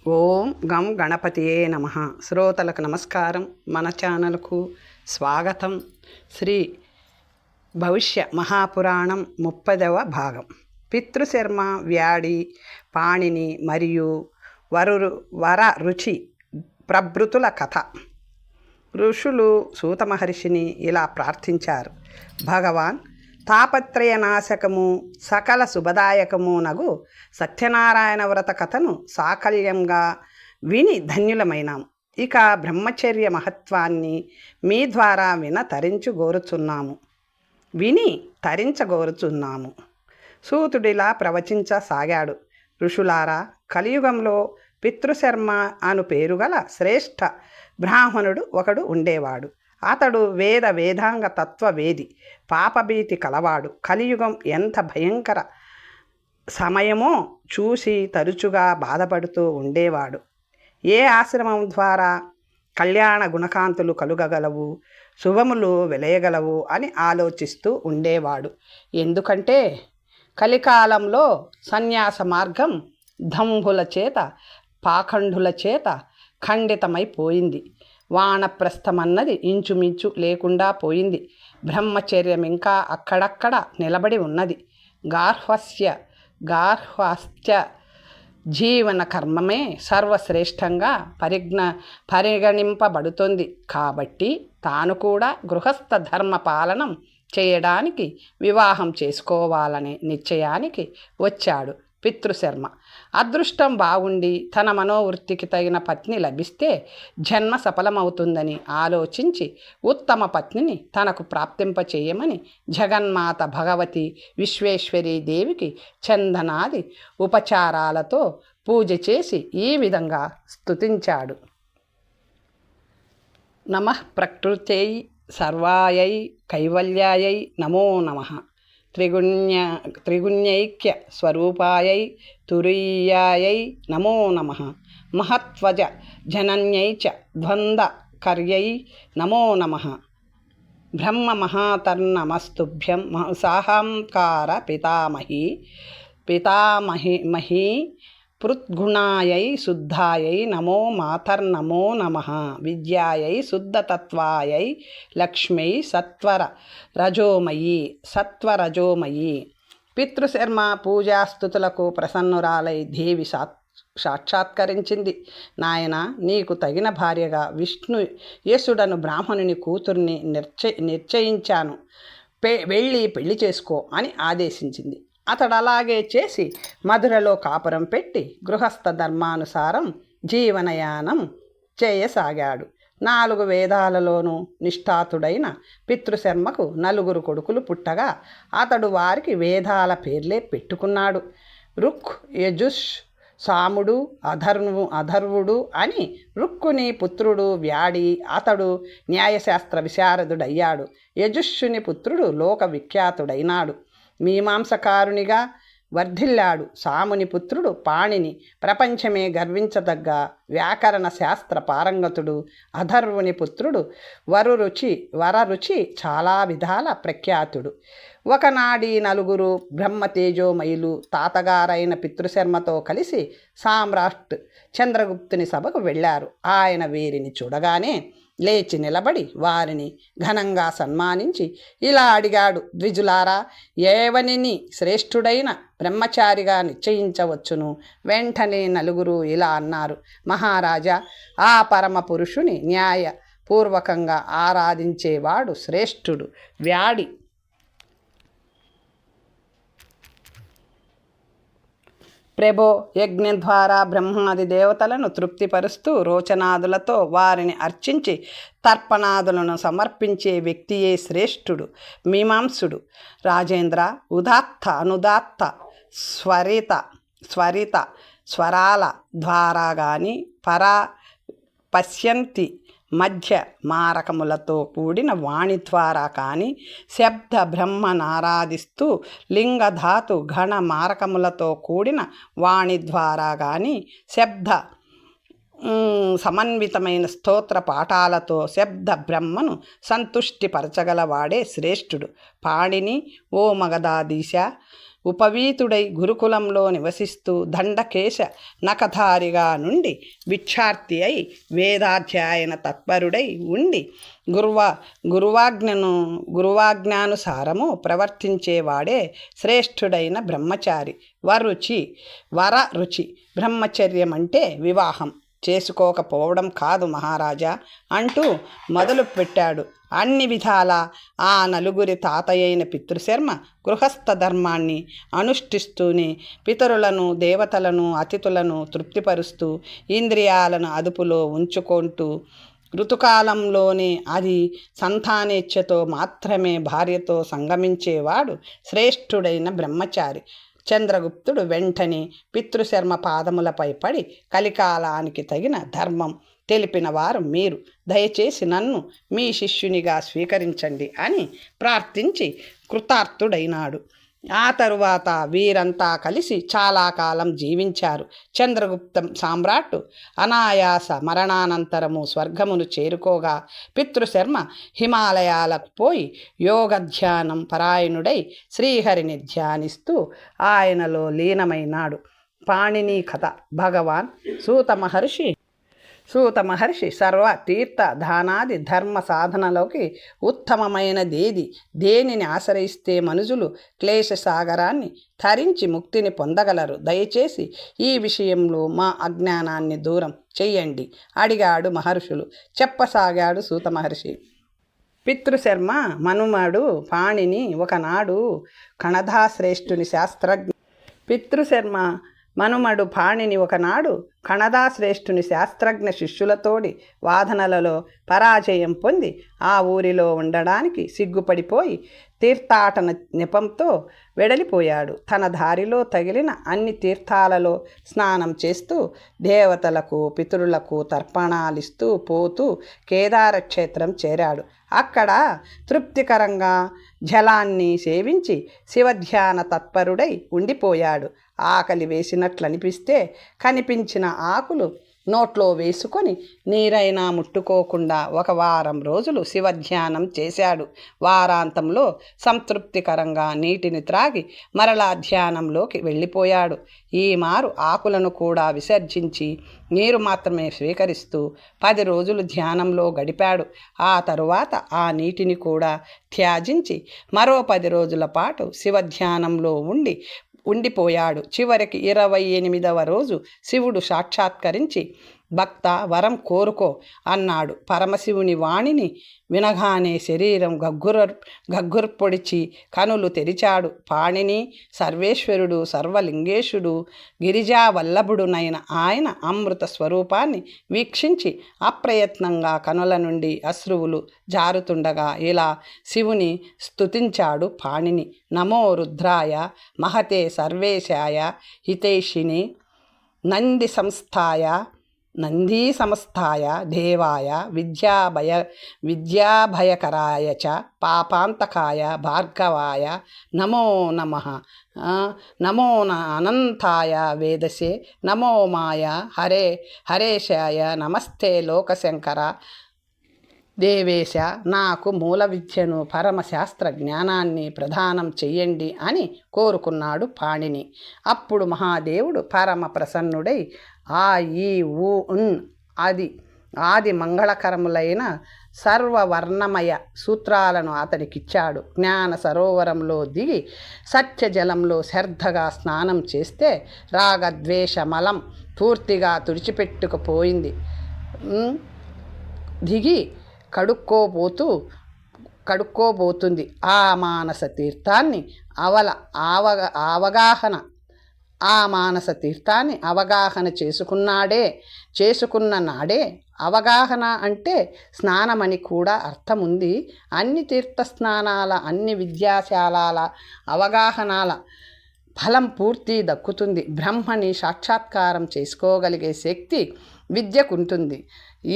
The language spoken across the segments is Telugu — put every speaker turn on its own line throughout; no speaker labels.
ఓం గం గణపతియే నమః. శ్రోతలకు నమస్కారం. మన ఛానల్కు స్వాగతం. శ్రీ భవిష్య మహాపురాణం 30వ భాగం. పితృశర్మ, వ్యాడి, పాణిని మరియు వర రుచి ప్రభృతుల కథ. ఋషులు సూత మహర్షిని ఇలా ప్రార్థించారు: భగవాన్, తాపత్రయనాశకము సకల శుభదాయకము నగు సత్యనారాయణ వ్రత కథను సాకల్యంగా విని ధన్యులమైనాం. ఇక బ్రహ్మచర్య మహత్వాన్ని మీ ద్వారా విని తరించగోరుచున్నాము. సూతుడిలా ప్రవచించసాగాడు: ఋషులారా, కలియుగంలో పితృశర్మ అను పేరుగల శ్రేష్ఠ బ్రాహ్మణుడు ఒకడు ఉండేవాడు. అతడు వేదాంగ తత్వవేది, పాపభీతి కలవాడు. కలియుగం ఎంత భయంకర సమయమో చూసి తరచుగా బాధపడుతూ ఉండేవాడు. ఏ ఆశ్రమం ద్వారా కళ్యాణ గుణకాంతులు కలుగగలవు, శుభములు వెలయగలవు అని ఆలోచిస్తూ ఉండేవాడు. ఎందుకంటే కలికాలంలో సన్యాస మార్గం దంభుల చేత, పాఖండుల చేత ఖండితమైపోయింది. వానప్రస్థమన్నది ఇంచుమించు లేకుండా పోయింది. బ్రహ్మచర్యం ఇంకా అక్కడక్కడ నిలబడి ఉన్నది. గార్హస్థ్య జీవన కర్మమే సర్వశ్రేష్టంగా పరిగణింపబడుతుంది. కాబట్టి తాను కూడా గృహస్థ ధర్మ పాలనం చేయడానికి వివాహం చేసుకోవాలనే నిశ్చయానికి వచ్చాడు పితృశర్మ. అదృష్టం బాగుండి తన మనోవృత్తికి తగిన పత్ని లభిస్తే జన్మ సఫలమవుతుందని ఆలోచించి ఉత్తమ పత్నిని తనకు ప్రాప్తింపచేయమని జగన్మాత భగవతి విశ్వేశ్వరీ దేవికి చందనాది ఉపచారాలతో పూజ చేసి ఈ విధంగా స్తుతించాడు: నమః ప్రకృత్యై సర్వాయై కైవల్యాయై నమో నమః. త్రిగుణ్యైక్య స్వరూపాయై తురీయాయై నమో నమః. మహత్వజ జనన్యై చ ద్వంద్వకర్యై నమో నమః. బ్రహ్మ మహాతర్నమస్తుభ్యం సాహంకార పితామహీ పృద్గుణాయై శుద్ధాయై నమో మాతర్నమో నమః. విద్యాయై శుద్ధతత్వాయై లక్ష్మై సత్వరజోమయీ. పితృశర్మ పూజాస్తుతులకు ప్రసన్నురాలై దేవి సాక్షాత్కరించింది. నాయన, నీకు తగిన భార్యగా యసుడను బ్రాహ్మణుని కూతుర్ని నిశ్చయించాను. వెళ్ళి పెళ్లి చేసుకో అని ఆదేశించింది. అతడు అలాగే చేసి మధురలో కాపురం పెట్టి గృహస్థ ధర్మానుసారం జీవనయానం చేయసాగాడు. 4 వేదాలలోనూ నిష్ఠాతుడైన పితృశర్మకు 4 కొడుకులు పుట్టగా అతడు వారికి వేదాల పేర్లే పెట్టుకున్నాడు. రుక్, యజుష్, సాముడు, అధర్వుడు అని. రుక్కుని పుత్రుడు వ్యాడి. అతడు న్యాయశాస్త్ర విశారదుడయ్యాడు. యజుష్యుని పుత్రుడు లోక విఖ్యాతుడైనాడు, మీమాంసకారునిగా వర్ధిల్లాడు. సాముని పుత్రుడు పాణిని, ప్రపంచమే గర్వించదగ్గ వ్యాకరణ శాస్త్ర పారంగతుడు. అధర్వుని పుత్రుడు వరరుచి చాలా విధాల ప్రఖ్యాతుడు. ఒకనాడి 4 బ్రహ్మతేజోమయులు తాతగారైన పితృశర్మతో కలిసి సామ్రాట్ చంద్రగుప్తుని సభకు వెళ్ళారు. ఆయన వీరిని చూడగానే లేచి నిలబడి వారిని ఘనంగా సన్మానించి ఇలా అడిగాడు: ద్విజులారా, ఏవనిని శ్రేష్ఠుడైన బ్రహ్మచారిగా నిశ్చయించవచ్చును? వెంటనే 4 ఇలా అన్నారు: మహారాజా, ఆ పరమ పురుషుని న్యాయపూర్వకంగా ఆరాధించేవాడు శ్రేష్ఠుడు వ్యాడి. ప్రభో, యజ్ఞం ద్వారా బ్రహ్మాది దేవతలను తృప్తిపరుస్తూ రోచనాదులతో వారిని అర్చించి తర్పణాదులను సమర్పించే వ్యక్తియే శ్రేష్ఠుడు, మీమాంసుడు. రాజేంద్ర, ఉదాత్త, అనుదాత్త, స్వరిత స్వరాల ద్వారా కానీ పశ్యంతి మధ్య మారకములతో కూడిన వాణి ద్వారా కానీ శబ్ద బ్రహ్మనారాధిస్తూ లింగధాతు గణ మారకములతో కూడిన వాణి ద్వారా కానీ శబ్ద సమన్వితమైన స్తోత్ర పాఠాలతో శబ్ద బ్రహ్మను సంతుష్టిపరచగలవాడే శ్రేష్ఠుడు. పాణిని, ఓ మగధాధీశ, ఉపవీతుడై గురుకులంలో నివసిస్తూ దండకేశ నఖధారిగా నుండి విక్షార్థి అయి వేదాధ్యాయన తత్పరుడై ఉండి గురువాజ్ఞానుసారము ప్రవర్తించేవాడే శ్రేష్ఠుడైన బ్రహ్మచారి. వరరుచి బ్రహ్మచర్యం అంటే వివాహం చేసుకోకపోవడం కాదు మహారాజా అంటూ మొదలుపెట్టాడు. అన్ని విధాల ఆ నలుగురి తాతయ్యైన పితృశర్మ గృహస్థ ధర్మాన్ని అనుష్ఠిస్తూనే పితరులను, దేవతలను, అతిథులను తృప్తిపరుస్తూ ఇంద్రియాలను అదుపులో ఉంచుకుంటూ ఋతుకాలంలోనే అది సంతానేచ్ఛతో మాత్రమే భార్యతో సంగమించేవాడు శ్రేష్ఠుడైన బ్రహ్మచారి. చంద్రగుప్తుడు వెంటనే పితృశర్మ పాదములపై పడి, కలికాలానికి తగిన ధర్మం తెలిపిన వారు మీరు, దయచేసి నన్ను మీ శిష్యునిగా స్వీకరించండి అని ప్రార్థించి కృతార్థుడైనాడు. ఆ తరువాత వీరంతా కలిసి చాలా కాలం జీవించారు. చంద్రగుప్త సామ్రాట్టు అనాయాస మరణానంతరము స్వర్గమును చేరుకోగా పితృశర్మ హిమాలయాలకు పోయి యోగధ్యానం పరాయణుడై శ్రీహరిని ధ్యానిస్తూ ఆయనలో లీనమైనాడు. పాణిని కథ. భగవాన్ సూత మహర్షి సర్వ తీర్థ దానాది ధర్మ సాధనలోకి దేనిని ఆశ్రయిస్తే మనుషులు క్లేశ సాగరాన్ని ధరించి ముక్తిని పొందగలరు? దయచేసి ఈ విషయంలో మా అజ్ఞానాన్ని దూరం చెయ్యండి అడిగాడు మహర్షులు. చెప్పసాగాడు సూత మహర్షి. పితృశర్మ మనుమడు పాణిని ఒకనాడు కణదాశ్రేష్ఠుని శాస్త్రజ్ఞ శిష్యులతోడి వాదనలలో పరాజయం పొంది ఆ ఊరిలో ఉండడానికి సిగ్గుపడిపోయి తీర్థాటన నెపంతో వెడలిపోయాడు. తన దారిలో తగిలిన అన్ని తీర్థాలలో స్నానం చేస్తూ దేవతలకు, పితరులకు తర్పణాలిస్తూ పోతూ కేదారక్షేత్రం చేరాడు. అక్కడ తృప్తికరంగా జలాన్ని సేవించి శివధ్యాన తత్పరుడై ఉండిపోయాడు. ఆకలి వేసినట్లనిపిస్తే కనిపించిన ఆకులు నోట్లో వేసుకొని నీరైనా ముట్టుకోకుండా 1 వారం రోజులు శివధ్యానం చేశాడు. వారాంతంలో సంతృప్తికరంగా నీటిని త్రాగి మరలా ధ్యానంలోకి వెళ్ళిపోయాడు. ఈ మారు ఆకులను కూడా విసర్జించి నీరు మాత్రమే స్వీకరిస్తూ 10 రోజులు ధ్యానంలో గడిపాడు. ఆ తరువాత ఆ నీటిని కూడా త్యాజించి మరో 10 రోజుల పాటు శివధ్యానంలో ఉండిపోయాడు. చివరికి 28వ రోజు శివుడు సాక్షాత్కరించి, భక్త వరం కోరుకో అన్నాడు. పరమశివుని వాణిని వినగానే శరీరం గగ్గుర్పొడిచి కనులు తెరిచాడు. పాణిని సర్వేశ్వరుడు, సర్వలింగేశుడు, గిరిజావల్లభుడునైన ఆయన అమృత స్వరూపాన్ని వీక్షించి అప్రయత్నంగా కనుల నుండి అశ్రువులు జారుతుండగా ఇలా శివుని స్తుతించాడు పాణిని. నమో రుద్రాయ మహతే సర్వేశాయ హితైషిని నందీ సంస్థాయ దేవాయ విద్యాభయకరాయ చ పాపాంతకాయ భార్గవాయ నమో నమః. నమో అనంతాయ వేదసే నమో మాయ హరేశాయ నమస్తే లోకశంకర దేవేశ. నాకు మూల విద్యను, పరమశాస్త్ర జ్ఞానాన్ని ప్రదానం చెయ్యండి అని కోరుకున్నాడు పాణిని. అప్పుడు మహాదేవుడు పరమ ప్రసన్నుడై ఆ ఈ ఊ ఉన్ ఆది మంగళకరములైన సర్వవర్ణమయ సూత్రాలను అతనికిచ్చాడు. జ్ఞాన సరోవరంలో దిగి సత్యజలంలో శ్రద్ధగా స్నానం చేస్తే రాగద్వేష మలం పూర్తిగా తుడిచిపెట్టుకుపోయింది. దిగి కడుక్కోబోతుంది. ఆ మానస తీర్థాన్ని అవగాహన చేసుకున్న నాడే అవగాహన అంటే స్నానమని కూడా అర్థముంది. అన్ని తీర్థస్నానాల, అన్ని విద్యాశాలాల అవగాహనాల ఫలం పూర్తి దక్కుతుంది. బ్రహ్మని సాక్షాత్కారం చేసుకోగలిగే శక్తి విద్యకుంటుంది.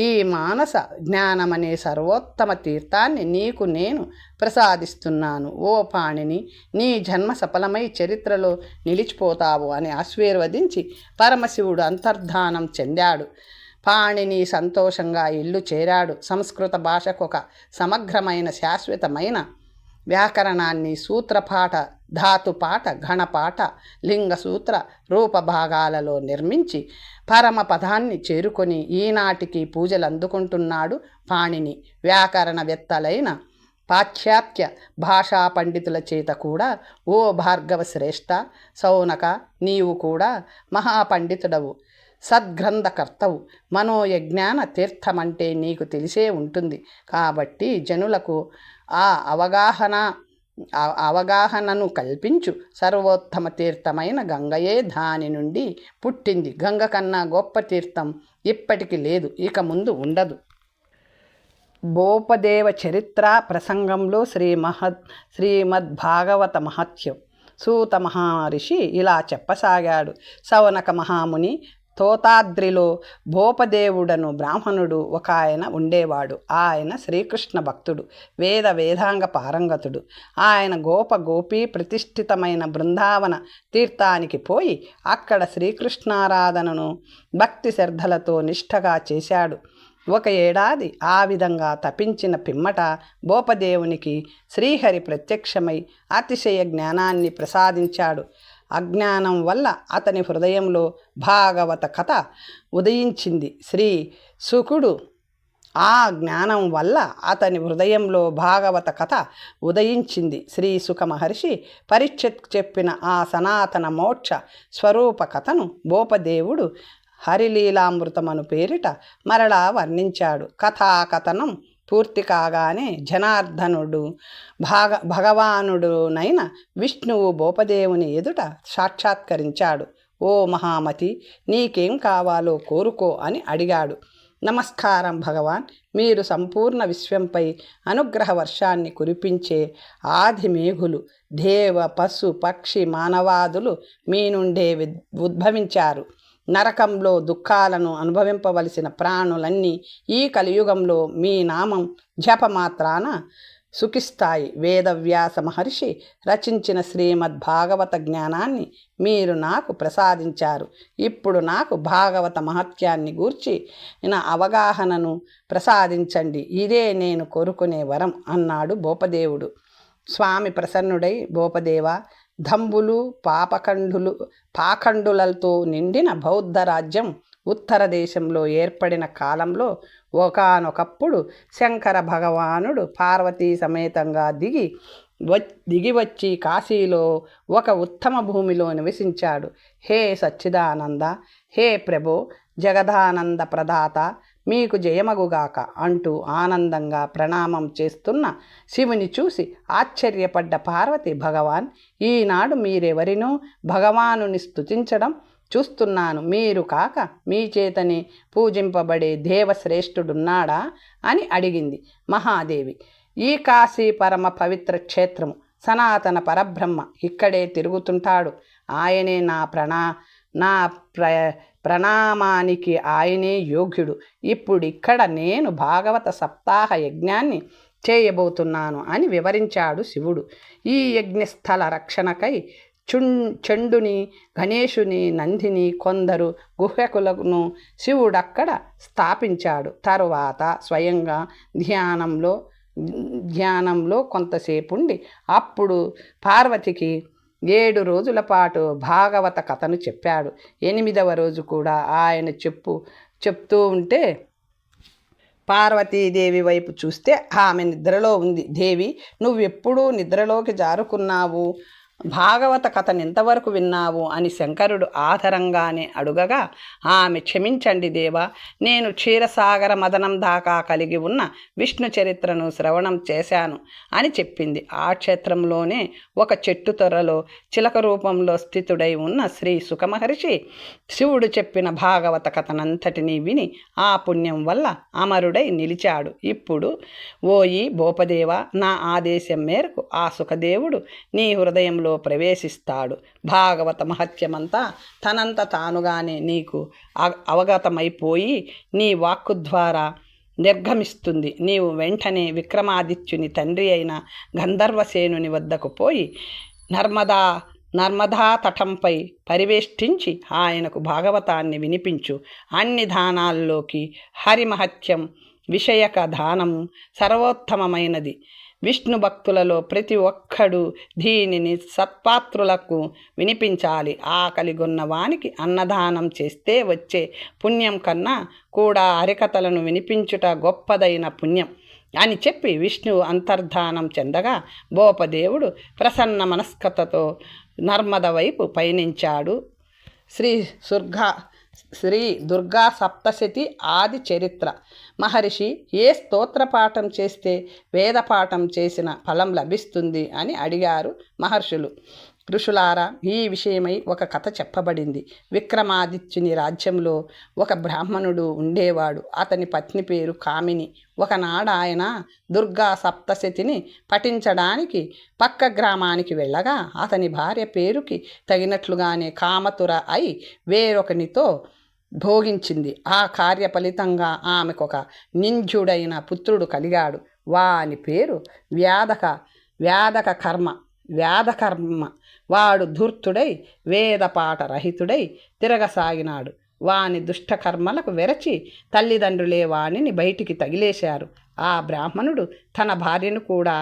ఈ మానస జ్ఞానమనే సర్వోత్తమ తీర్థాన్ని నీకు నేను ప్రసాదిస్తున్నాను. ఓ పాణిని, నీ జన్మ సఫలమై చరిత్రలో నిలిచిపోతావు అని ఆశీర్వదించి పరమశివుడు అంతర్ధానం చెందాడు. పాణిని సంతోషంగా ఇల్లు చేరాడు. సంస్కృత భాషకు ఒక సమగ్రమైన శాశ్వతమైన వ్యాకరణాన్ని సూత్రపాఠ, ధాతుపాఠ, గణపాఠ, లింగసూత్ర రూపభాగాలలో నిర్మించి పరమపదాన్ని చేరుకొని ఈనాటికి పూజలు అందుకుంటున్నాడు పాణిని. వ్యాకరణవేత్తలైన పాశ్చాత్య భాషా పండితుల చేత కూడా, ఓ భార్గవ శ్రేష్ఠ, సౌనక, నీవు కూడా మహాపండితుడవు, సద్గ్రంథకర్తవు. మనోయజ్ఞాన తీర్థమంటే నీకు తెలిసే ఉంటుంది. కాబట్టి జనులకు ఆ అవగాహనను కల్పించు. సర్వోత్తమ తీర్థమైన గంగయే దాని నుండి పుట్టింది. గంగ కన్నా గొప్ప తీర్థం ఇప్పటికి లేదు, ఇక ముందు ఉండదు. భూపదేవ చరిత్ర ప్రసంగంలో శ్రీమద్భాగవత మహత్యం. సూత మహర్షి ఇలా చెప్పసాగాడు. సౌనక మహాముని, తోతాద్రిలో భూపదేవుడను బ్రాహ్మణుడు ఒక ఆయన ఉండేవాడు. ఆయన శ్రీకృష్ణ భక్తుడు, వేదాంగ పారంగతుడు. ఆయన గోపీ ప్రతిష్ఠితమైన బృందావన తీర్థానికి పోయి అక్కడ శ్రీకృష్ణారాధనను భక్తి శ్రద్ధలతో నిష్ఠగా చేశాడు. ఒక ఏడాది ఆ విధంగా తపించిన పిమ్మట భూపదేవునికి శ్రీహరి ప్రత్యక్షమై అతిశయ జ్ఞానాన్ని ప్రసాదించాడు. అజ్ఞానం వల్ల అతని హృదయంలో భాగవత కథ ఉదయించింది. శ్రీ సుకుడు ఆ జ్ఞానం వల్ల అతని హృదయంలో భాగవత కథ ఉదయించింది. శ్రీ సుఖ మహర్షి పరీక్షిత్ చెప్పిన ఆ సనాతన మోక్ష స్వరూప కథను భూపదేవుడు హరిలీలామృతమను పేరిట మరలా వర్ణించాడు. కథాకథనం పూర్తి కాగానే జనార్దనుడు భగవానుడునైన విష్ణువు భూపదేవుని ఎదుట సాక్షాత్కరించాడు. ఓ మహామతి, నీకేం కావాలో కోరుకో అని అడిగాడు. నమస్కారం భగవాన్, మీరు సంపూర్ణ విశ్వంపై అనుగ్రహ వర్షాన్ని కురిపించే ఆది మేఘులు. దేవ, పశు, పక్షి, మానవాదులు మీ నుండే ఉద్భవించారు. నరకంలో దుఃఖాలను అనుభవింపవలసిన ప్రాణులన్నీ ఈ కలియుగంలో మీ నామం జపమాత్రాన సుఖిస్తాయి. వేదవ్యాస మహర్షి రచించిన శ్రీమద్భాగవత జ్ఞానాన్ని మీరు నాకు ప్రసాదించారు. ఇప్పుడు నాకు భాగవత మహత్యాన్ని గూర్చి అవగాహనను ప్రసాదించండి. ఇదే నేను కోరుకునే వరం అన్నాడు భూపదేవుడు. స్వామి ప్రసన్నుడై, భూపదేవ, దంభులు పాఖండులతో నిండిన బౌద్ధ రాజ్యం ఉత్తర దేశంలో ఏర్పడిన కాలంలో ఒకానొకప్పుడు శంకర భగవానుడు పార్వతీ సమేతంగా దిగి వచ్చి కాశీలో ఒక ఉత్తమ భూమిలో నివసించాడు. హే సచ్చిదానంద, హే ప్రభో, జగదానంద ప్రదాత, మీకు జయమగుగాక అంటూ ఆనందంగా ప్రణామం చేస్తున్న శివుని చూసి ఆశ్చర్యపడ్డ పార్వతి, భగవాన్, ఈనాడు మీరెవరినో భగవానుని స్తుతించడం చూస్తున్నాను. మీరు కాక మీ చేతనే పూజింపబడే దేవశ్రేష్ఠుడున్నాడా అని అడిగింది. మహాదేవి, ఈ కాశీ పరమ పవిత్ర క్షేత్రము, సనాతన పరబ్రహ్మ ఇక్కడే తిరుగుతుంటాడు. ఆయనే నా ప్రణామానికి ఆయనే యోగ్యుడు. ఇప్పుడిక్కడ నేను భాగవత సప్తాహ యజ్ఞాన్ని చేయబోతున్నాను అని వివరించాడు శివుడు. ఈ యజ్ఞస్థల రక్షణకై చండుని, గణేశుని, నందిని, కొందరు గుహకులను శివుడక్కడ స్థాపించాడు. తరువాత స్వయంగా ధ్యానంలో కొంతసేపుండి అప్పుడు పార్వతికి 7 రోజుల పాటు భాగవత కథను చెప్పాడు. 8వ రోజు కూడా ఆయన చెప్తూ ఉంటే పార్వతీదేవి వైపు చూస్తే ఆమె నిద్రలో ఉంది. దేవి, నువ్వెప్పుడూ నిద్రలోకి జారుకున్నావు? భాగవత కథను ఎంతవరకు విన్నావు అని శంకరుడు ఆదరంగానే అడుగగా, ఆమె క్షమించండి దేవా, నేను క్షీరసాగర మదనం దాకా కలిగి ఉన్న విష్ణు చరిత్రను శ్రవణం చేశాను అని చెప్పింది. ఆ క్షేత్రంలోనే ఒక చెట్టు తొర్రలో చిలక రూపంలో స్థితుడై ఉన్న శ్రీ సుఖమహర్షి శివుడు చెప్పిన భాగవత కథనంతటినీ విని ఆ పుణ్యం వల్ల అమరుడై నిలిచాడు. ఇప్పుడు ఓయి భూపదేవ, నా ఆదేశం మేరకు ఆ సుఖదేవుడు నీ హృదయంలో ప్రవేశిస్తాడు. భాగవత మహత్యమంతా తనంత తానుగానే నీకు అవగతమైపోయి నీ వాక్కు ద్వారా నిర్గమిస్తుంది. నీవు వెంటనే విక్రమాదిత్యుని తండ్రి అయిన గంధర్వసేనుని వద్దకు పోయి నర్మదా తటంపై పరివేష్టించి ఆయనకు భాగవతాన్ని వినిపించు. అన్ని దానాల్లోకి హరిమహత్యం విషయక దానము సర్వోత్తమమైనది. విష్ణు భక్తులలో ప్రతి ఒక్కడు దీనిని సత్పాత్రులకు వినిపించాలి. ఆకలిగొన్న వానికి అన్నదానం చేస్తే వచ్చే పుణ్యం కన్నా కూడా హరికథలను వినిపించుట గొప్పదైన పుణ్యం అని చెప్పి విష్ణువు అంతర్ధానం చెందగా భోపదేవుడు ప్రసన్న మనస్కతతో నర్మద వైపు పయనించాడు. శ్రీ దుర్గా సప్తశతి ఆది చరిత్ర. మహర్షి ఏ స్తోత్రపాఠం చేస్తే వేదపాఠం చేసిన ఫలం లభిస్తుంది అని అడిగారు మహర్షులు. ఋషులారా, ఈ విషయమై ఒక కథ చెప్పబడింది. విక్రమాదిత్యుని రాజ్యంలో ఒక బ్రాహ్మణుడు ఉండేవాడు. అతని పత్ని పేరు కామిని. ఒకనాడు ఆయన దుర్గా సప్తశతిని పఠించడానికి పక్క గ్రామానికి వెళ్ళగా అతని భార్య పేరుకి తగినట్లుగానే కామతుర అయి వేరొకనితో భోగించింది. ఆ కార్య ఫలితంగా ఆమెకొక నింజుడైన పుత్రుడు కలిగాడు. వాని పేరు వ్యాధకర్మ. వాడు ధూర్తుడై వేదపాఠ రహితుడై తిరగసాగినాడు. వాని దుష్టకర్మలకు వెరచి తల్లిదండ్రులే వానిని బయటికి తగిలేశారు. ఆ బ్రాహ్మణుడు తన భార్యను కూడా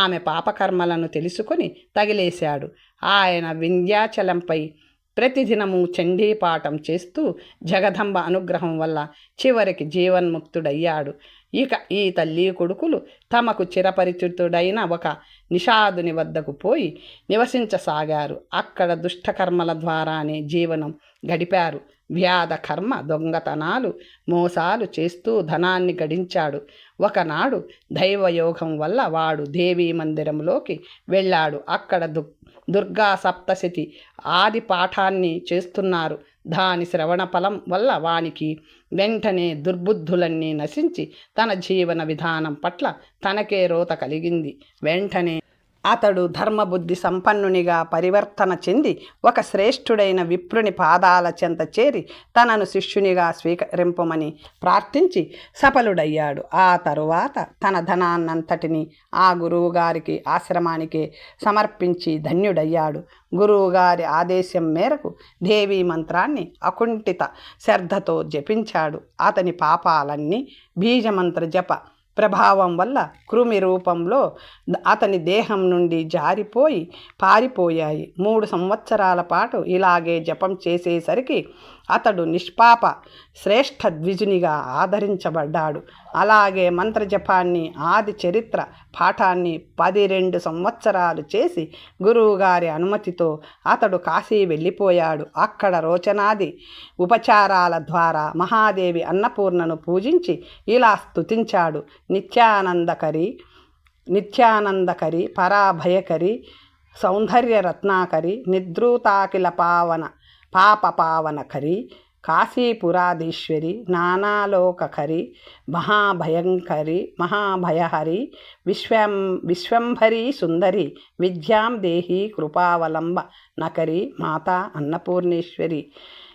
ఆమె పాపకర్మలను తెలుసుకొని తగిలేశాడు. ఆయన వింధ్యాచలంపై ప్రతిదినము చండీపాఠం చేస్తూ జగదంబ అనుగ్రహం వల్ల చివరికి జీవన్ముక్తుడయ్యాడు. ఇక ఈ తల్లి కొడుకులు తమకు చిరపరిచితుడైన ఒక నిషాదుని వద్దకు పోయి నివసించసాగారు. అక్కడ దుష్టకర్మల ద్వారానే జీవనం గడిపారు. వ్యాధ కర్మ దొంగతనాలు మోసాలు చేస్తూ ధనాన్ని గడించాడు. ఒకనాడు దైవయోగం వల్ల వాడు దేవీ మందిరంలోకి వెళ్ళాడు. అక్కడ దుర్గా సప్తశతి ఆది పాఠాన్ని చేస్తున్నారు. దాని శ్రవణ ఫలం వల్ల వానికి వెంటనే దుర్బుద్ధులన్నీ నశించి తన జీవన విధానం పట్ల తనకే రోత కలిగింది. వెంటనే అతడు ధర్మబుద్ధి సంపన్నునిగా పరివర్తన చెంది ఒక శ్రేష్ఠుడైన విప్రుని పాదాల చెంత చేరి తనను శిష్యునిగా స్వీకరింపమని ప్రార్థించి సఫలుడయ్యాడు. ఆ తరువాత తన ధనాన్నంతటిని ఆ గురువుగారికి ఆశ్రమానికే సమర్పించి ధన్యుడయ్యాడు. గురువుగారి ఆదేశం మేరకు దేవీ మంత్రాన్ని అకుంఠిత శ్రద్ధతో జపించాడు. అతని పాపాలన్నీ బీజమంత్ర జప ప్రభావం వల్ల కృమి రూపంలో అతని దేహం నుండి జారిపోయి పారిపోయాయి. 3 సంవత్సరాల పాటు ఇలాగే జపం చేసేసరికి అతడు నిష్పాప శ్రేష్ఠ ద్విజునిగా ఆదరించబడ్డాడు. అలాగే మంత్రజపాన్ని ఆది చరిత్ర పాఠాన్ని 12 సంవత్సరాలు చేసి గురువుగారి అనుమతితో అతడు కాశీ వెళ్ళిపోయాడు. అక్కడ రోచనాది ఉపచారాల ద్వారా మహాదేవి అన్నపూర్ణను పూజించి ఇలా స్తుతించాడు. నిత్యానందకరి పరాభయకరి సౌందర్యరత్నాకరి నిద్రూతాకిల పాపపావనకరి కాశీపురాధీశ్వరి నానాలోకకరి మహాభయహరి విశ్వంభరీ సుందరి విద్యాం దేహి కృపావలంబ నకరి మాతా అన్నపూర్ణేశ్వరి.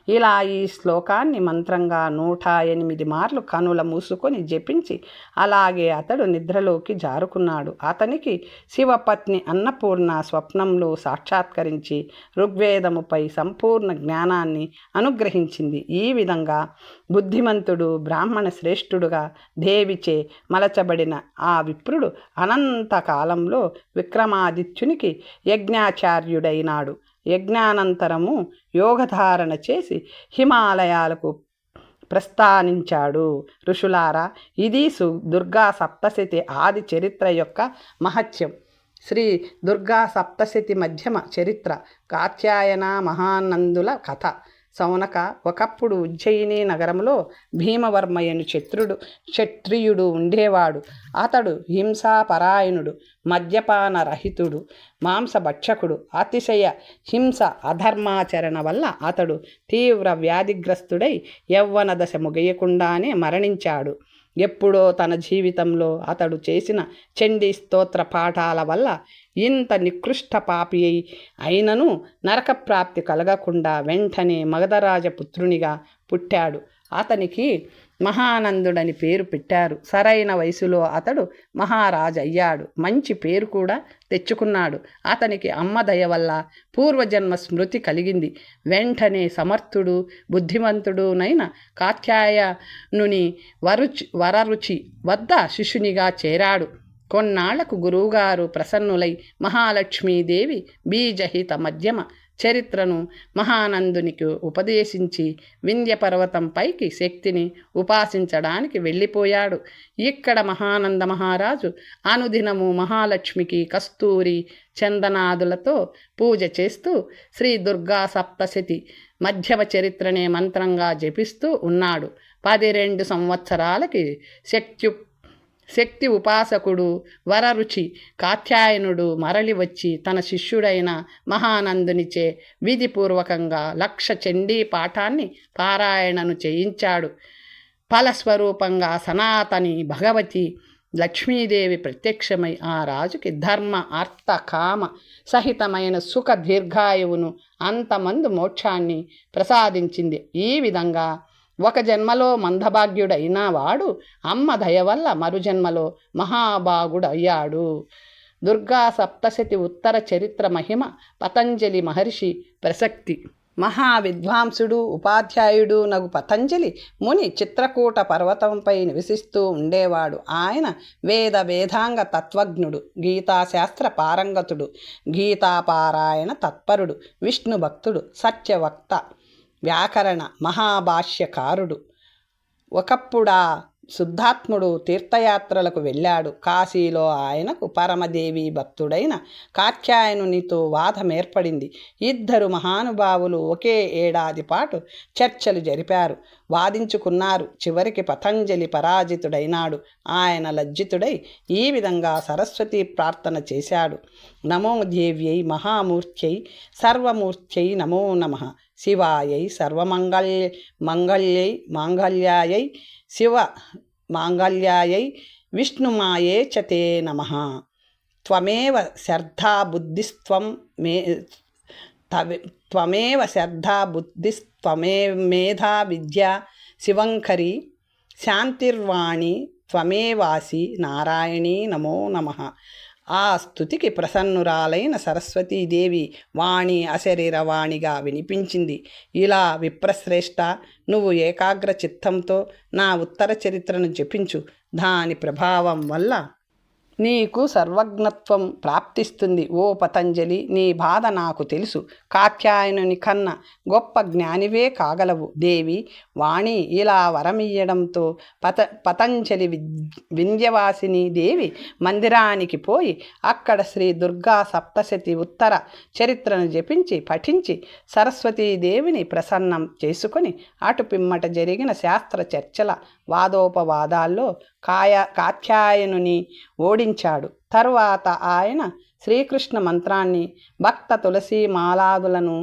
ఇలా ఈ శ్లోకాన్ని మంత్రంగా 108 మార్లు కనుల మూసుకొని జపించి అలాగే అతడు నిద్రలోకి జారుకున్నాడు. అతనికి శివపత్ని అన్నపూర్ణ స్వప్నంలో సాక్షాత్కరించి ఋగ్వేదముపై సంపూర్ణ జ్ఞానాన్ని అనుగ్రహించింది. ఈ విధంగా బుద్ధిమంతుడు బ్రాహ్మణ శ్రేష్ఠుడుగా దేవిచే మలచబడిన ఆ విప్రుడు అనంతకాలంలో విక్రమాదిత్యునికి యజ్ఞాచార్యుడైనాడు. యజ్ఞానంతరము యోగధారణ చేసి హిమాలయాలకు ప్రస్థానించాడు. ఋషులారా, ఇది దుర్గా సప్తశతి ఆది చరిత్ర యొక్క మహత్యం. శ్రీ దుర్గా సప్తశతి మధ్యమ చరిత్ర. కాత్యాయన మహానందుల కథ. సౌనక, ఒకప్పుడు ఉజ్జయిని నగరంలో భీమవర్మయను క్షత్రియుడు ఉండేవాడు. అతడు హింసాపరాయణుడు, మద్యపాన రహితుడు, మాంసభక్షకుడు. అతిశయ హింస అధర్మాచరణ వల్ల అతడు తీవ్ర వ్యాధిగ్రస్తుడై యవ్వన దశ ముగియకుండానే మరణించాడు. ఎప్పుడో తన జీవితంలో అతడు చేసిన చండీ స్తోత్ర పాఠాల వల్ల ఇంత నికృష్ట పాపి అయినను నరకప్రాప్తి కలగకుండా వెంటనే మగధరాజపుత్రునిగా పుట్టాడు. అతనికి మహానందుడని పేరు పెట్టారు. సరైన వయసులో అతడు మహారాజు అయ్యాడు. మంచి పేరు కూడా తెచ్చుకున్నాడు. అతనికి అమ్మ దయ వల్ల పూర్వజన్మ స్మృతి కలిగింది. వెంటనే సమర్థుడు బుద్ధిమంతుడునైన కాత్యాయనుని వరరుచి వద్ద శిష్యునిగా చేరాడు. కొన్నాళ్లకు గురువుగారు ప్రసన్నులై మహాలక్ష్మీదేవి బీజహిత మధ్యమ చరిత్రను మహానందునికి ఉపదేశించి వింధ్య పర్వతం పైకి శక్తిని ఉపాసించడానికి వెళ్ళిపోయాడు. ఇక్కడ మహానంద మహారాజు అనుదినము మహాలక్ష్మికి కస్తూరి చందనాదులతో పూజ చేస్తూ శ్రీ దుర్గా సప్తశతి మధ్యమ చరిత్రనే మంత్రంగా జపిస్తూ ఉన్నాడు. 12 సంవత్సరాలకి శక్తి ఉపాసకుడు వరరుచి కాత్యాయనుడు మరలి వచ్చి తన శిష్యుడైన మహానందునిచే విధిపూర్వకంగా 1,00,000 చండీ పాఠాన్ని పారాయణను చేయించాడు. ఫలస్వరూపంగా సనాతని భగవతి లక్ష్మీదేవి ప్రత్యక్షమై ఆ రాజుకి ధర్మ అర్థ కామ సహితమైన సుఖ దీర్ఘాయువును అంతమందు మోక్షాన్ని ప్రసాదించింది. ఈ విధంగా ఒక జన్మలో మందభాగ్యుడైన వాడు అమ్మ దయ వల్ల మరుజన్మలో మహాభాగుడయ్యాడు. దుర్గా సప్తశతి ఉత్తర చరిత్ర మహిమ పతంజలి మహర్షి ప్రసక్తి. మహావిద్వాంసుడు ఉపాధ్యాయుడు నగు పతంజలి ముని చిత్రకూట పర్వతంపై నివసిస్తూ ఉండేవాడు. ఆయన వేదాంగ తత్వజ్ఞుడు, గీతాశాస్త్ర పారంగతుడు, గీతాపారాయణ తత్పరుడు, విష్ణు భక్తుడు, సత్యవక్త, వ్యాకరణ మహాభాష్యకారుడు. ఒకప్పుడా శుద్ధాత్ముడు తీర్థయాత్రలకు వెళ్ళాడు. కాశీలో ఆయనకు పరమదేవి భక్తుడైన కాత్యాయనునితో వాదమేర్పడింది. ఇద్దరు మహానుభావులు ఒకే ఏడాది పాటు చర్చలు జరిపారు, వాదించుకున్నారు. చివరికి పతంజలి పరాజితుడైనాడు. ఆయన లజ్జితుడై ఈ విధంగా సరస్వతి ప్రార్థన చేశాడు. నమో దేవ్యై మహామూర్త్యై సర్వమూర్త్యై నమో నమః. శివాయై మాంగళ్యాయై శివ మాంగళ్యాయై విష్ణుమాయే చ తే నమః. త్వమేవ శ్రద్ధా బుద్ధిస్త్వమేధా విద్యా శివంకరి శాంతిర్వాణి త్వమేవాసి నారాయణీ నమో నమః. ఆ స్తుతికి ప్రసన్నురాలైన సరస్వతీదేవి వాణి అశరీరవాణిగా వినిపించింది. ఇలా విప్రశ్రేష్ఠ, నువ్వు ఏకాగ్ర చిత్తంతో నా ఉత్తర చరిత్రను జపించు. దాని ప్రభావం వల్ల నీకు సర్వజ్ఞత్వం ప్రాప్తిస్తుంది. ఓ పతంజలి, నీ బాధ నాకు తెలుసు. కాత్యాయనుని కన్న గొప్ప జ్ఞానివే కాగలవు. దేవి వాణి ఇలా వరమియ్యడంతో పతంజలి వింధ్యవాసిని దేవి మందిరానికి పోయి అక్కడ శ్రీ దుర్గా సప్తశతి ఉత్తర చరిత్రను జపించి పఠించి సరస్వతీదేవిని ప్రసన్నం చేసుకొని అటు పిమ్మట జరిగిన శాస్త్ర చర్చల వాదోపవాదాల్లో కాత్యాయనుని ఓడించాడు. తరువాత ఆయన శ్రీకృష్ణ మంత్రాన్ని భక్త తులసి మాలాదులను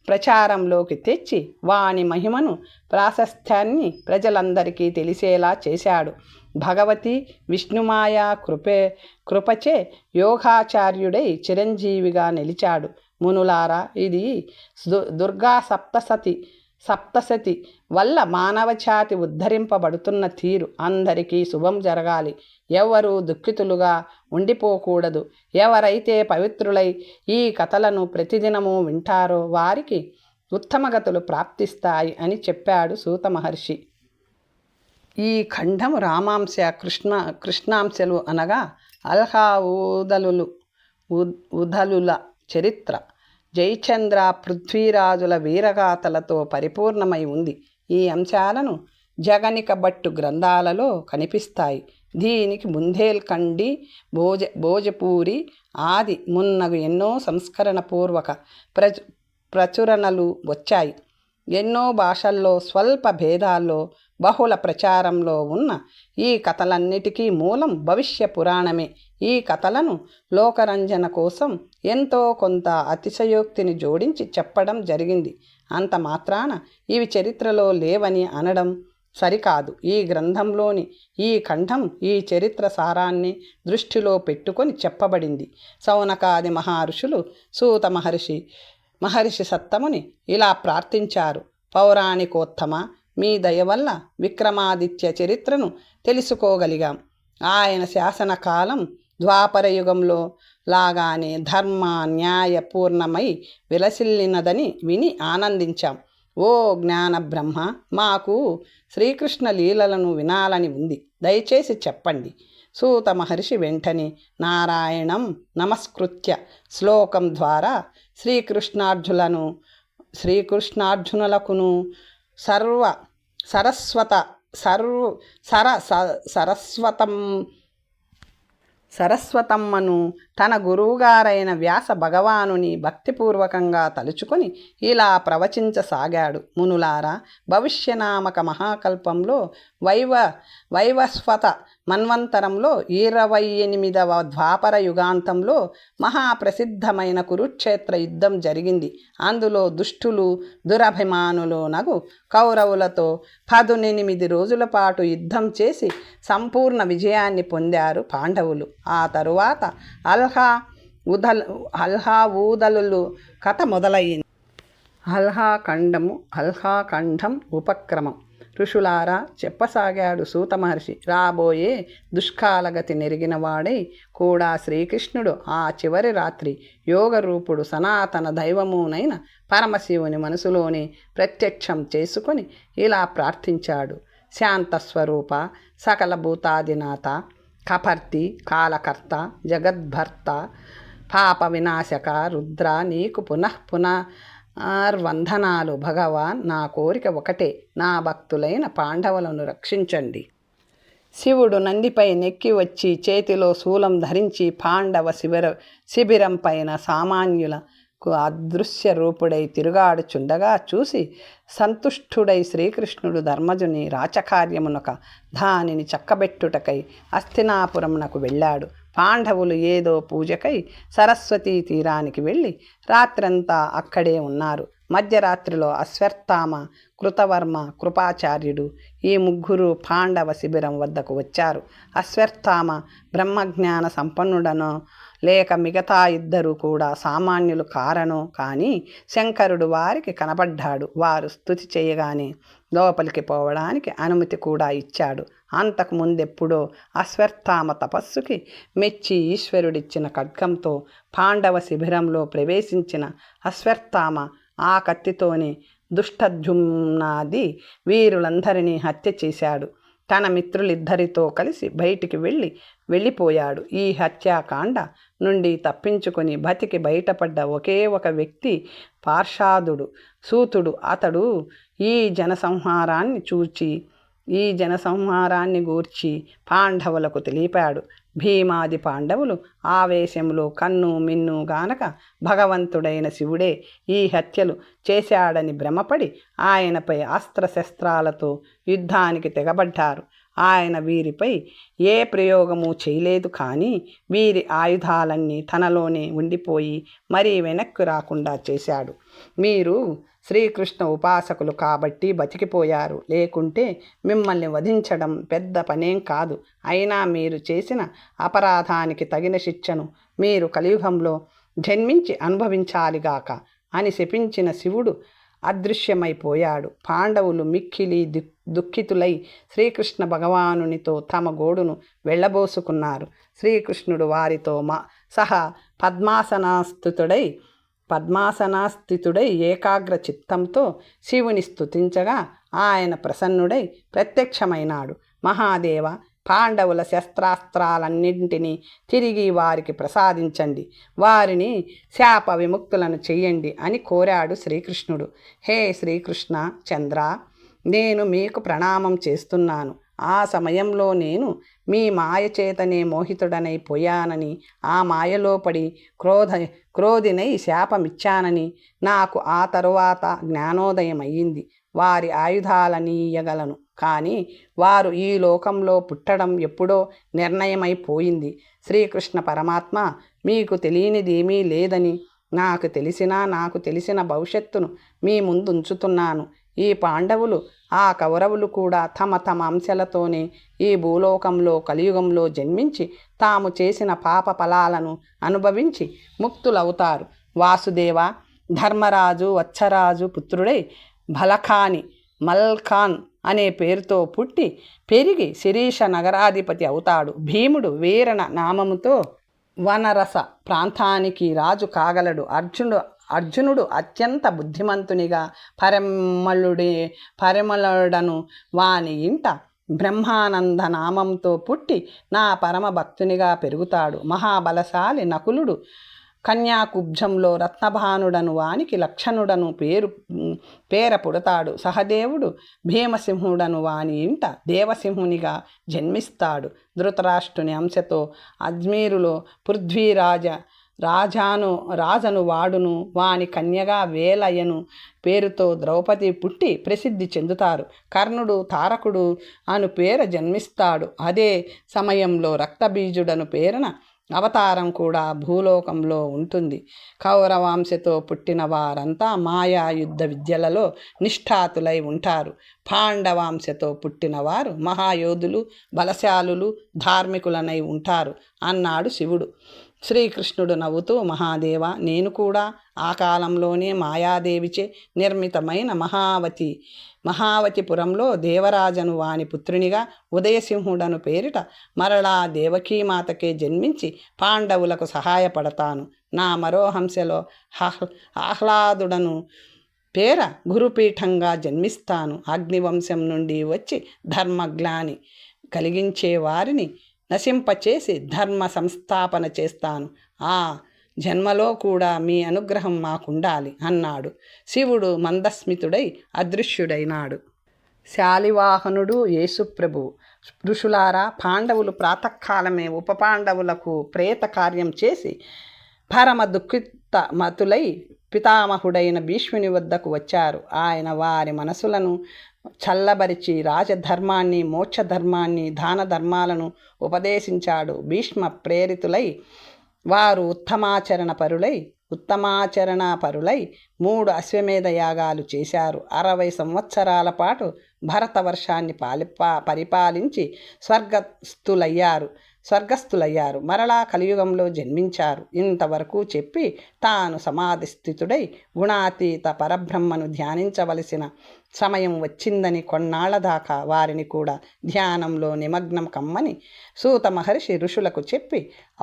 ప్రచారంలోకి తెచ్చి వాని మహిమను ప్రాశస్త్యాన్ని ప్రజలందరికీ తెలిసేలా చేశాడు. భగవతి విష్ణుమాయ కృపచే యోగాచార్యుడై చిరంజీవిగా నిలిచాడు. మునులారా, ఇది దుర్గా సప్తశతి వల్ల మానవజాతి ఉద్ధరింపబడుతున్న తీరు. అందరికీ శుభం జరగాలి. ఎవరూ దుఃఖితులుగా ఉండిపోకూడదు. ఎవరైతే పవిత్రులై ఈ కథలను ప్రతిదినము వింటారో వారికి ఉత్తమగతులు ప్రాప్తిస్తాయి అని చెప్పాడు సూత మహర్షి. ఈ ఖండము రామాంశ కృష్ణాంశలు అనగా అల్హా ఉదలుల చరిత్ర, జయచంద్ర పృథ్వీరాజుల వీరగాథలతో పరిపూర్ణమై ఉంది. ఈ అంశాలను జగనిక భట్టు గ్రంథాలలో కనిపిస్తాయి. దీనికి బుందేల్ఖండి, భోజపూరి ఆది మున్నగు ఎన్నో సంస్కరణ పూర్వక ప్రచురణలు వచ్చాయి. ఎన్నో భాషల్లో స్వల్ప భేదాల్లో బహుళ ప్రచారంలో ఉన్న ఈ కథలన్నిటికీ మూలం భవిష్య పురాణమే. ఈ కథలను లోకరంజన కోసం ఎంతో కొంత అతిశయోక్తిని జోడించి చెప్పడం జరిగింది. అంత మాత్రాన ఇవి చరిత్రలో లేవని అనడం సరికాదు. ఈ గ్రంథంలోని ఈ ఖండం ఈ చరిత్ర సారాన్ని దృష్టిలో పెట్టుకొని చెప్పబడింది. సౌనకాది మహర్షులు సూత మహర్షి సత్తముని ఇలా ప్రార్థించారు: పౌరాణికోత్తమ, మీ దయ వల్ల విక్రమాదిత్య చరిత్రను తెలుసుకోగలిగాం. ఆయన శాసనకాలం ద్వాపరయుగంలో లాగానే ధర్మ న్యాయ పూర్ణమై విలసిల్లినదని విని ఆనందించాం. ఓ జ్ఞాన బ్రహ్మ, మాకు శ్రీకృష్ణ లీలలను వినాలని ఉంది. దయచేసి చెప్పండి. సూత మహర్షి వెంటనే నారాయణం నమస్కృత్య శ్లోకం ద్వారా శ్రీకృష్ణార్జునులకును సరస్వతమ్మను తన గురువుగారైన వ్యాస భగవానుని భక్తిపూర్వకంగా తలుచుకొని ఇలా ప్రవచించసాగాడు. మునులారా, భవిష్యనామక మహాకల్పంలో వైవస్వత మన్వంతరంలో 28వ ద్వాపర యుగాంతంలో మహాప్రసిద్ధమైన కురుక్షేత్ర యుద్ధం జరిగింది. అందులో దుష్టులు దురభిమానులు నగు కౌరవులతో 18 రోజుల పాటు యుద్ధం చేసి సంపూర్ణ విజయాన్ని పొందారు పాండవులు. ఆ తరువాత అల్హా ఊదలు కథ మొదలయ్యింది. అల్హాఖండం ఉపక్రమం. ఋషులారా, చెప్పసాగాడు సూత మహర్షి, రాబోయే దుష్కాలగతి నెరిగిన వాడై కూడా శ్రీకృష్ణుడు ఆ చివరి రాత్రి యోగరూపుడు సనాతన దైవమునైన పరమశివుని మనసులోనే ప్రత్యక్షం చేసుకొని ఇలా ప్రార్థించాడు. శాంతస్వరూప, సకల భూతాదినాథ, కపర్తి, కాలకర్త, జగద్భర్త, పాప వినాశక రుద్ర, నీకు పునర్వందనాలు భగవాన్. నా కోరిక ఒకటే, నా భక్తులైన పాండవులను రక్షించండి. శివుడు నందిపై నెక్కి వచ్చి చేతిలో శూలం ధరించి పాండవ శిబిరం పైన సామాన్యులకు అదృశ్య రూపుడై తిరుగాడుచుండగా చూసి సంతుష్టుడై శ్రీకృష్ణుడు ధర్మజుని రాచకార్యమునక దానిని చక్కబెట్టుటకై హస్తినాపురమునకు వెళ్ళాడు. పాండవులు ఏదో పూజకై సరస్వతీ తీరానికి వెళ్ళి రాత్రంతా అక్కడే ఉన్నారు. మధ్యరాత్రిలో అశ్వత్థామ, కృతవర్మ, కృపాచార్యుడు ఈ ముగ్గురు పాండవ శిబిరం వద్దకు వచ్చారు. అశ్వత్థామ బ్రహ్మజ్ఞాన సంపన్నుడనో లేక మిగతా ఇద్దరు కూడా సామాన్యులు కారనో కానీ శంకరుడు వారికి కనబడ్డాడు. వారు స్తుతి చేయగానే లోపలికి పోవడానికి అనుమతి కూడా ఇచ్చాడు. అంతకు ముందెప్పుడో అశ్వత్థామ తపస్సుకి మెచ్చి ఈశ్వరుడిచ్చిన ఖడ్గంతో పాండవ శిబిరంలో ప్రవేశించిన అశ్వత్థామ ఆ కత్తితోనే దుష్టద్యుమ్నాది వీరులందరినీ హత్య చేశాడు. తన మిత్రులిద్దరితో కలిసి బయటికి వెళ్ళిపోయాడు. ఈ హత్యాకాండ నుండి తప్పించుకొని బతికి బయటపడ్డ ఒకే ఒక వ్యక్తి పార్షాదుడు సూతుడు. అతడు ఈ జనసంహారాన్ని గూర్చి పాండవులకు తెలిపాడు. భీమాది పాండవులు ఆవేశంలో కన్ను మిన్ను గానక భగవంతుడైన శివుడే ఈ హత్యలు చేశాడని భ్రమపడి ఆయనపై అస్త్రశస్త్రాలతో యుద్ధానికి తెగబడ్డారు. ఆయన వీరిపై ఏ ప్రయోగము చేయలేదు. కానీ వీరి ఆయుధాలన్నీ తనలోనే ఉండిపోయి మరీ వెనక్కి రాకుండా చేశాడు. మీరు శ్రీకృష్ణ ఉపాసకులు కాబట్టి బతికిపోయారు. లేకుంటే మిమ్మల్ని వధించడం పెద్ద పనేం కాదు. అయినా మీరు చేసిన అపరాధానికి తగిన శిక్షను మీరు కలియుగంలో జన్మించి అనుభవించాలిగాక అని శపించిన శివుడు అదృశ్యమైపోయాడు. పాండవులు మిక్కిలి దుఃఖితులై శ్రీకృష్ణ భగవానునితో తమ గోడును వెళ్ళబోసుకున్నారు. శ్రీకృష్ణుడు వారితో సహా పద్మాసనాస్థితుడై ఏకాగ్ర చిత్తంతో శివుని స్తుతించగా ఆయన ప్రసన్నుడై ప్రత్యక్షమైనాడు. మహాదేవ, పాండవుల శస్త్రాస్త్రాలన్నింటినీ తిరిగి వారికి ప్రసాదించండి, వారిని శాప విముక్తులను చెయ్యండి అని కోరాడు శ్రీకృష్ణుడు. హే శ్రీకృష్ణ చంద్ర, నేను మీకు ప్రణామం చేస్తున్నాను. ఆ సమయంలో నేను మీ మాయ చేతనే మోహితుడనైపోయానని, ఆ మాయలో పడి క్రోధినై శాపమిచ్చానని నాకు ఆ తరువాత జ్ఞానోదయం అయ్యింది. వారి ఆయుధాలనీయగలను, కానీ వారు ఈ లోకంలో పుట్టడం ఎప్పుడో నిర్ణయమైపోయింది. శ్రీకృష్ణ పరమాత్మ, మీకు తెలియనిదేమీ లేదని నాకు తెలిసిన భవిష్యత్తును మీ ముందు ఉంచుతున్నాను. ఈ పాండవులు, ఆ కౌరవులు కూడా తమ అంశాలతోనే ఈ భూలోకంలో కలియుగంలో జన్మించి తాము చేసిన పాప ఫలాలను అనుభవించి ముక్తులవుతారు. వాసుదేవ, ధర్మరాజు వత్సరాజు పుత్రుడై మల్ఖాన్ అనే పేరుతో పుట్టి పెరిగి శిరీష నగరాధిపతి అవుతాడు. భీముడు వీరణ నామముతో వనరస ప్రాంతానికి రాజు కాగలడు. అర్జునుడు అత్యంత బుద్ధిమంతునిగా పరిమళుడను వాని ఇంట బ్రహ్మానంద నామంతో పుట్టి నా పరమ భక్తునిగా పెరుగుతాడు. మహాబలశాలి నకులుడు కన్యాకుబ్జంలో రత్నభానుడను వానికి లక్షణుడను పేర పుడతాడు. సహదేవుడు భీమసింహుడను వాని ఇంట దేవసింహునిగా జన్మిస్తాడు. ధృతరాష్ట్రుని అంశతో అజ్మీరులో రాజను వాడును వాని కన్యగా వేలయను పేరుతో ద్రౌపది పుట్టి ప్రసిద్ధి చెందుతారు. కర్ణుడు తారకుడు అను పేర జన్మిస్తాడు. అదే సమయంలో రక్తబీజుడను పేరున అవతారం కూడా భూలోకంలో ఉంటుంది. కౌరవాంశతో పుట్టిన వారంతా మాయా యుద్ధ విద్యలలో నిష్ఠాతులై ఉంటారు. పాండవాంశతో పుట్టిన వారు మహాయోధులు, బలశాలులు, ధార్మికులనై ఉంటారు అన్నాడు శివుడు. శ్రీకృష్ణుడు నవ్వుతూ, మహాదేవ, నేను కూడా ఆ కాలంలోనే మాయాదేవిచే నిర్మితమైన మహావతిపురంలో దేవరాజను వాని పుత్రునిగా ఉదయసింహుడను పేరిట మరలా దేవకీమాతకే జన్మించి పాండవులకు సహాయపడతాను. నా మరో హంసలో ఆహ్లాదుడను పేర గురుపీఠంగా జన్మిస్తాను. అగ్నివంశం నుండి వచ్చి ధర్మగ్లాని కలిగించే వారిని నశింపచేసి ధర్మ సంస్థాపన చేస్తాను. ఆ జన్మలో కూడా మీ అనుగ్రహం మాకుండాలి అన్నాడు. శివుడు మందస్మితుడై అదృశ్యుడైనాడు. శాలివాహనుడు యేసుప్రభువు. ఋషులారా, పాండవులు ప్రాతకాలమే ఉపపాండవులకు ప్రేత కార్యం చేసి పరమ దుఃఖిత మతులై పితామహుడైన భీష్ముని వద్దకు వచ్చారు. ఆయన వారి మనసులను చల్లబరిచి రాజధర్మాన్ని, మోక్షధర్మాన్ని, దాన ధర్మాలను ఉపదేశించాడు. భీష్మ ప్రేరితులై వారు ఉత్తమాచరణ పరులై 3 అశ్వమేధ యాగాలు చేశారు. 60 సంవత్సరాల పాటు భరతవర్షాన్ని పరిపాలించి స్వర్గస్థులయ్యారు. మరలా కలియుగంలో జన్మించారు. ఇంతవరకు చెప్పి తాను సమాధిస్థితుడై గుణాతీత పరబ్రహ్మను ధ్యానించవలసిన సమయం వచ్చిందని కొన్నాళ్ల దాకా వారిని కూడా ధ్యానంలో నిమగ్నం కమ్మని సూత మహర్షి ఋషులకు చెప్పి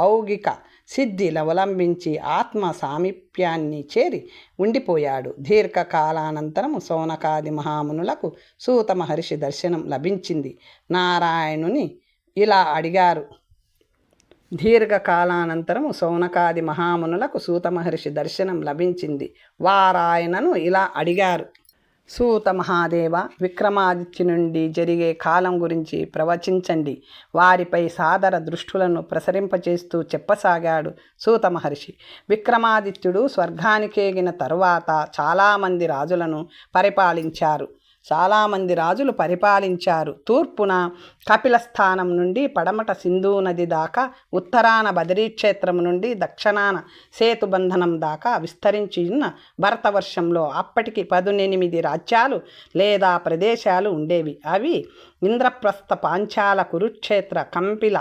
ఔగిక సిద్ధిలవలంబించి ఆత్మ సామీప్యాన్ని చేరి ఉండిపోయాడు. దీర్ఘకాలానంతరము సౌనకాది మహామునులకు సూత మహర్షి దర్శనం లభించింది. నారాయణుని ఇలా అడిగారు. దీర్ఘకాలానంతరము సౌనకాది మహామునులకు సూత మహర్షి దర్శనం లభించింది. వారాయనను ఇలా అడిగారు. సూత మహాదేవ, విక్రమాదిత్య నుండి జరిగే కాలం గురించి ప్రవచించండి. వారిపై సాదర దృష్టులను ప్రసరింపచేస్తూ చెప్పసాగాడు సూత మహర్షి. విక్రమాదిత్యుడు స్వర్గానికేగిన తరువాత చాలామంది రాజులు పరిపాలించారు. తూర్పున కపిలస్థానం నుండి పడమట సింధూ నది దాకా, ఉత్తరాన బదరీక్షేత్రం నుండి దక్షిణాన సేతుబంధనం దాకా విస్తరించి ఉన్న భరతవర్షంలో అప్పటికి 18 రాజ్యాలు లేదా ప్రదేశాలు ఉండేవి. అవి ఇంద్రప్రస్థ, పాంచాల, కురుక్షేత్ర, కంపిల,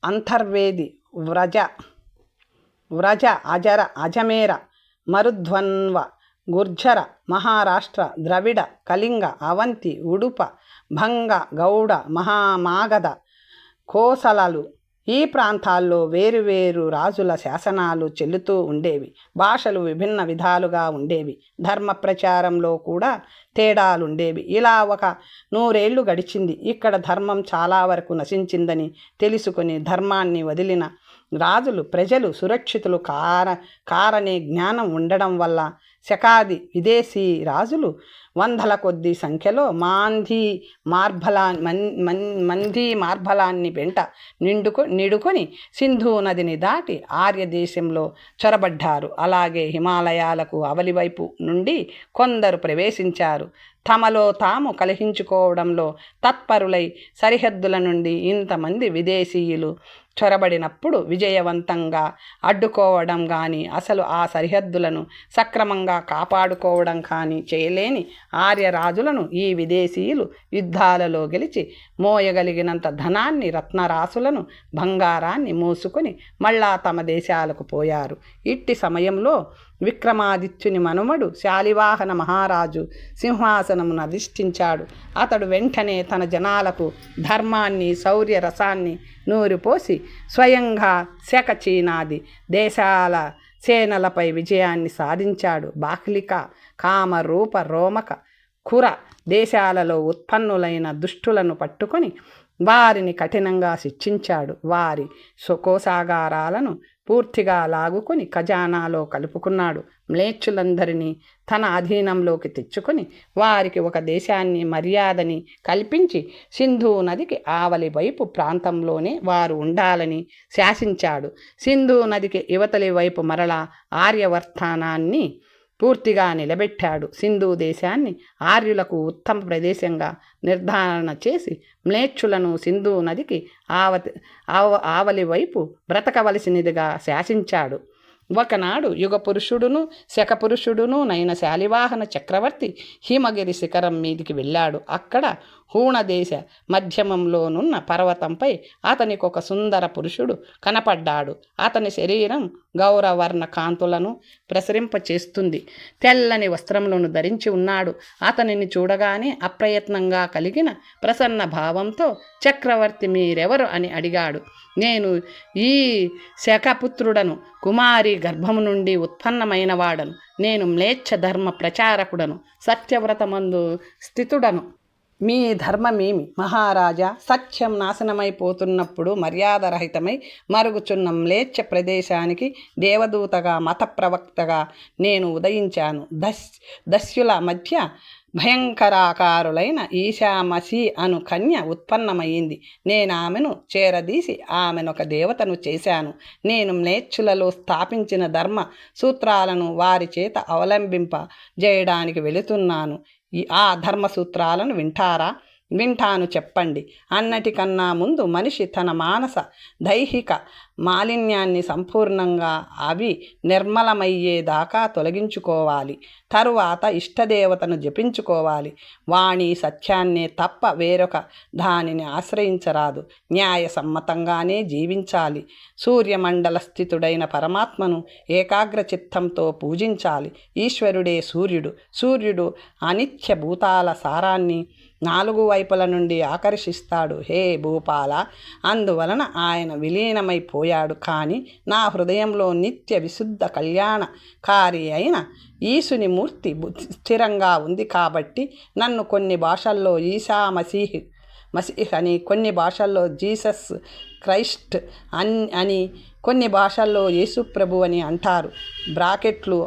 అంతర్వేది, వ్రజ, అజమేర, మరుధ్వన్వ, గుర్జర, మహారాష్ట్ర, ద్రవిడ, కళింగ, అవంతి, ఉడుప, భంగ, గౌడ, మహామాగధ, కోసలలు. ఈ ప్రాంతాల్లో వేరువేరు రాజుల శాసనాలు చెల్లుతూ ఉండేవి. భాషలు విభిన్న విధాలుగా ఉండేవి. ధర్మ ప్రచారంలో కూడా తేడాలుండేవి. ఇలా 100 ఏళ్ళు గడిచింది. ఇక్కడ ధర్మం చాలా వరకు నశించిందని తెలుసుకుని ధర్మాన్ని వదిలిన రాజులు ప్రజలు సురక్షితులు కారనే జ్ఞానం ఉండడం వల్ల శకాది విదేశీ రాజులు వందల కొద్ది సంఖ్యలో మంది మార్బలాన్ని వెంట నిడుకొని సింధు నదిని దాటి ఆర్యదేశంలో చొరబడ్డారు. అలాగే హిమాలయాలకు అవలివైపు నుండి కొందరు ప్రవేశించారు. తమలో తాము కలహించుకోవడంలో తత్పరులై సరిహద్దుల నుండి ఇంతమంది విదేశీయులు చొరబడినప్పుడు విజయవంతంగా అడ్డుకోవడం కానీ, అసలు ఆ సరిహద్దులను సక్రమంగా కాపాడుకోవడం కానీ చేయలేని ఆర్యరాజులను ఈ విదేశీయులు యుద్ధాలలో గెలిచి మోయగలిగినంత ధనాన్ని, రత్నరాశులను, బంగారాన్ని మోసుకొని మళ్ళా తమ దేశాలకు పోయారు. ఇట్టి సమయంలో విక్రమాదిత్యుని మనుమడు శాలివాహన మహారాజు సింహాసనమును అధిష్ఠించాడు. అతడు వెంటనే తన జనాలకు ధర్మాన్ని, శౌర్య రసాన్ని నూరిపోసి స్వయంగా శకచీనాది దేశాల సేనలపై విజయాన్ని సాధించాడు. బాహ్లిక, కామ, రూప, రోమక, కుర దేశాలలో ఉత్పన్నులైన దుష్టులను పట్టుకొని వారిని కఠినంగా శిక్షించాడు. వారి కోశాగారాలను పూర్తిగా లాగుకొని ఖజానాలో కలుపుకున్నాడు. మ్లేచ్చులందరినీ తన అధీనంలోకి తెచ్చుకొని వారికి ఒక దేశాన్ని మర్యాదని కల్పించి సింధు నదికి ఆవలి వైపు ప్రాంతంలోనే వారు ఉండాలని శాసించాడు. సింధు నదికి యువతలి వైపు మరలా ఆర్యవర్తనాన్ని పూర్తిగా నిలబెట్టాడు. సింధు దేశాన్ని ఆర్యులకు ఉత్తమ ప్రదేశంగా నిర్ధారణ చేసి మ్లేచ్చులను సింధు నదికి ఆవలి వైపు బ్రతకవలసినదిగా శాసించాడు. ఒకనాడు యుగపురుషుడును శకపురుషుడును నైన శాలివాహన చక్రవర్తి హిమగిరి శిఖరం మీదికి వెళ్ళాడు. అక్కడ హూణదేశ మధ్యమంలోనున్న పర్వతంపై అతనికి ఒక సుందర పురుషుడు కనపడ్డాడు. అతని శరీరం గౌరవర్ణ కాంతులను ప్రసరింపచేస్తుంది. తెల్లని వస్త్రములను ధరించి ఉన్నాడు. అతనిని చూడగానే అప్రయత్నంగా కలిగిన ప్రసన్న భావంతో చక్రవర్తి మీరెవరు అని అడిగాడు. నేను ఈ శకపుత్రుడను, కుమారి గర్భము నుండి ఉత్పన్నమైన వాడను. నేను మ్లేచ్ఛ ధర్మ ప్రచారకుడను, సత్యవ్రతమందు స్థితుడను. మీ ధర్మమేమి మహారాజా? సత్యం నాశనమైపోతున్నప్పుడు మర్యాదరహితమై మరుగుచున్న మ్లేచ్ఛ ప్రదేశానికి దేవదూతగా మత ప్రవక్తగా నేను ఉదయించాను. దస్యుల మధ్య భయంకరాకారులైన ఈశామసి అను కన్య ఉత్పన్నమైంది. నేను ఆమెను చేరదీసి ఆమెనొక దేవతను చేశాను. నేను మ్లేచ్ఛులలో స్థాపించిన ధర్మ సూత్రాలను వారి చేత అవలంబింప చేయడానికి వెళుతున్నాను. ఆ ధర్మసూత్రాలను వింటారా? వింటాను, చెప్పండి. అన్నటికన్నా ముందు మనిషి తన మానస దైహిక మాలిన్యాన్ని సంపూర్ణంగా అవి నిర్మలమయ్యేదాకా తొలగించుకోవాలి. తరువాత ఇష్టదేవతను జపించుకోవాలి. వాణి సత్యాన్నే తప్ప వేరొక దానిని ఆశ్రయించరాదు. న్యాయసమ్మతంగానే జీవించాలి. సూర్యమండల స్థితుడైన పరమాత్మను ఏకాగ్ర చిత్తంతో పూజించాలి. ఈశ్వరుడే సూర్యుడు. సూర్యుడు అనిత్య భూతాల సారాన్ని 4 వైపుల నుండి ఆకర్షిస్తాడు. హే భూపాల, అందువలన ఆయన విలీనమైపోయాడు. కానీ నా హృదయంలో నిత్య విశుద్ధ కళ్యాణకారి అయిన ఈశుని మూర్తి స్థిరంగా ఉంది. కాబట్టి నన్ను కొన్ని భాషల్లో ఈసా మసీహ్ అని, కొన్ని భాషల్లో జీసస్ క్రైస్ట్ అని, కొన్ని భాషల్లో యేసుప్రభు అని అంటారు. బ్రాకెట్లు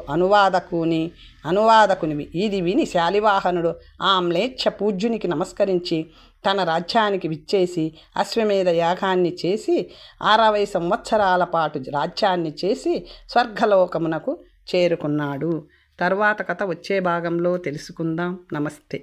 అనువాదకునివి. ఇది విని శాలివాహనుడు ఆ మ్లేచ్ఛ పూజ్యునికి నమస్కరించి తన రాజ్యానికి విచ్చేసి అశ్వమేధ యాగాన్ని చేసి 60 సంవత్సరాల పాటు రాజ్యాన్ని చేసి స్వర్గలోకమునకు చేరుకున్నాడు. తరువాత కథ వచ్చే భాగంలో తెలుసుకుందాం. నమస్తే.